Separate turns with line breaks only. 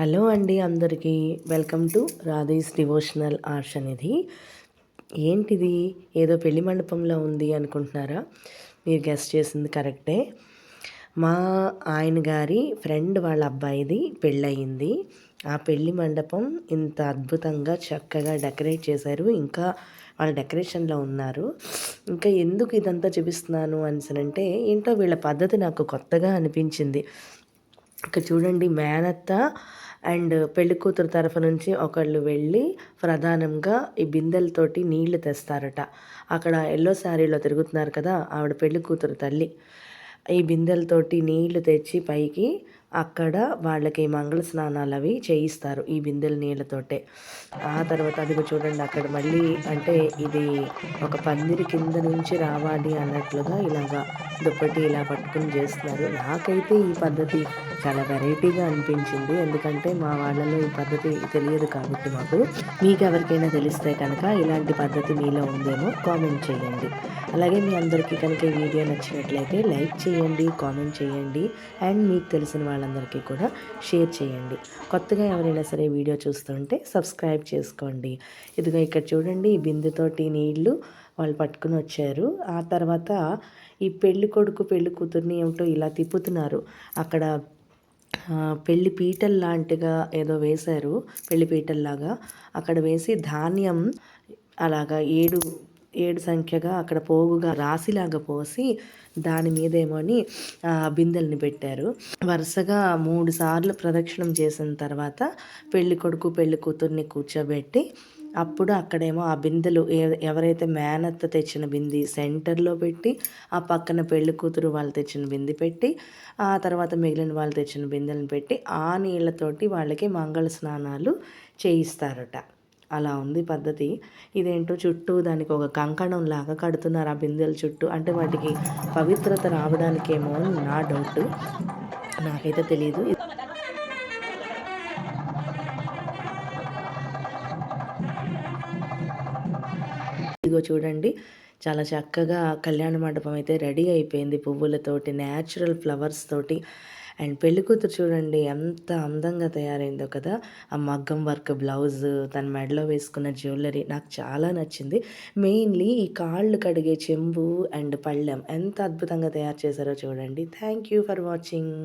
Hello అండి అందరికీ. Welcome to రాధీస్ devotional arts అనేది. ఏంటిది ఏదో పెళ్లి మండపంలో ఉంది అనుకుంటున్నారా? మీరు గెస్ చేసింది కరెక్టే. మా ఆయన గారి ఫ్రెండ్ వాళ్ళ అబ్బాయిది పెళ్ళయింది. ఆ పెళ్లి మండపం ఇంత అద్భుతంగా చక్కగా డెకరేట్ చేశారు. ఇంకా వాళ్ళ డెకరేషన్లో ఉన్నారు. ఇంకా ఎందుకు ఇదంతా చూపిస్తున్నాను అనేసనంటే ఏంటో వీళ్ళ పద్ధతి నాకు కొత్తగా అనిపించింది. ఇక్కడ చూడండి, మేనత్త అండ్ పెళ్ళికూతురు తరఫు నుంచి ఒకళ్ళు వెళ్ళి ప్రధానంగా ఈ బిందెలతోటి నీళ్లు తెస్తారట. అక్కడ ఎల్లో శారీలో తిరుగుతున్నారు కదా, ఆవిడ పెళ్ళికూతురు తల్లి. ఈ బిందెలతోటి నీళ్లు తెచ్చి పైకి అక్కడ వాళ్ళకి మంగళ స్నానాలు అవి చేయిస్తారు ఈ బిందెల నీళ్ళతోటే. ఆ తర్వాత అదిగో చూడండి, అక్కడ మళ్ళీ అంటే ఇది ఒక పందిరి కింద నుంచి రావాలి అన్నట్లుగా ఇలాగా దుప్పటి ఇలా పట్టుకుని చేస్తున్నారు. నాకైతే ఈ పద్ధతి చాలా వెరైటీగా అనిపించింది. ఎందుకంటే మా వాళ్ళలో ఈ పద్ధతి తెలియదు కాబట్టి మాకు. మీకు ఎవరికైనా తెలిస్తే కనుక ఇలాంటి పద్ధతి మీలో ఉందేమో కామెంట్ చేయండి. అలాగే మీ అందరికీ కనుక ఈ వీడియో నచ్చినట్లయితే లైక్ చేయండి, కామెంట్ చేయండి అండ్ మీకు తెలిసిన వాళ్ళందరికీ కూడా షేర్ చేయండి. కొత్తగా ఎవరైనా సరే వీడియో చూస్తుంటే సబ్స్క్రైబ్ చేసుకోండి. ఇదిగో ఇక్కడ చూడండి, ఈ బిందెతోటి నీళ్లు వాళ్ళు పట్టుకుని వచ్చారు. ఆ తర్వాత ఈ పెళ్లి కొడుకు పెళ్లి కూతుర్ని ఏమిటో ఇలా తిప్పుతున్నారు. అక్కడ పెళ్లి పీటల్ లాంటిగా ఏదో వేశారు, పెళ్లి పీటల్లాగా అక్కడ వేసి ధాన్యం అలాగా ఏడు సంఖ్యగా అక్కడ పోగుగా రాశిలాగా పోసి దాని మీదేమోని బిందెల్ని పెట్టారు. వరుసగా 3 సార్లు ప్రదక్షిణం చేసిన తర్వాత పెళ్లి కొడుకు పెళ్లి కూతుర్ని కూర్చోబెట్టి అప్పుడు అక్కడేమో ఆ బిందెలు ఎవరైతే మేనత్త తెచ్చిన బింది సెంటర్లో పెట్టి, ఆ పక్కన పెళ్లి కూతురు వాళ్ళు తెచ్చిన బింది పెట్టి, ఆ తర్వాత మిగిలిన వాళ్ళు తెచ్చిన బిందెలను పెట్టి ఆ నీళ్ళతోటి వాళ్ళకి మంగళ స్నానాలు చేయిస్తారట. అలా ఉంది పద్ధతి. ఇదేంటో చుట్టూ దానికి ఒక కంకణం లాగా కడుతున్నారు ఆ బిందెల చుట్టూ. అంటే వాటికి పవిత్రత రావడానికేమో అని నా డౌట్, నాకైతే తెలియదు. ఇదిగో చూడండి, చాలా చక్కగా కళ్యాణ మండపం అయితే రెడీ అయిపోయింది పువ్వులతోటి, న్యాచురల్ ఫ్లవర్స్ తోటి. అండ్ పెళ్ళికూతురు చూడండి ఎంత అందంగా తయారైందో కదా. ఆ మగ్గం వర్క్ బ్లౌజ్, తన మెడలో వేసుకున్న జ్యువెలరీ నాకు చాలా నచ్చింది. మెయిన్లీ ఈ కాళ్ళు కడిగే చెంబు అండ్ పళ్ళెం ఎంత అద్భుతంగా తయారు చేశారో చూడండి. Thank you for watching.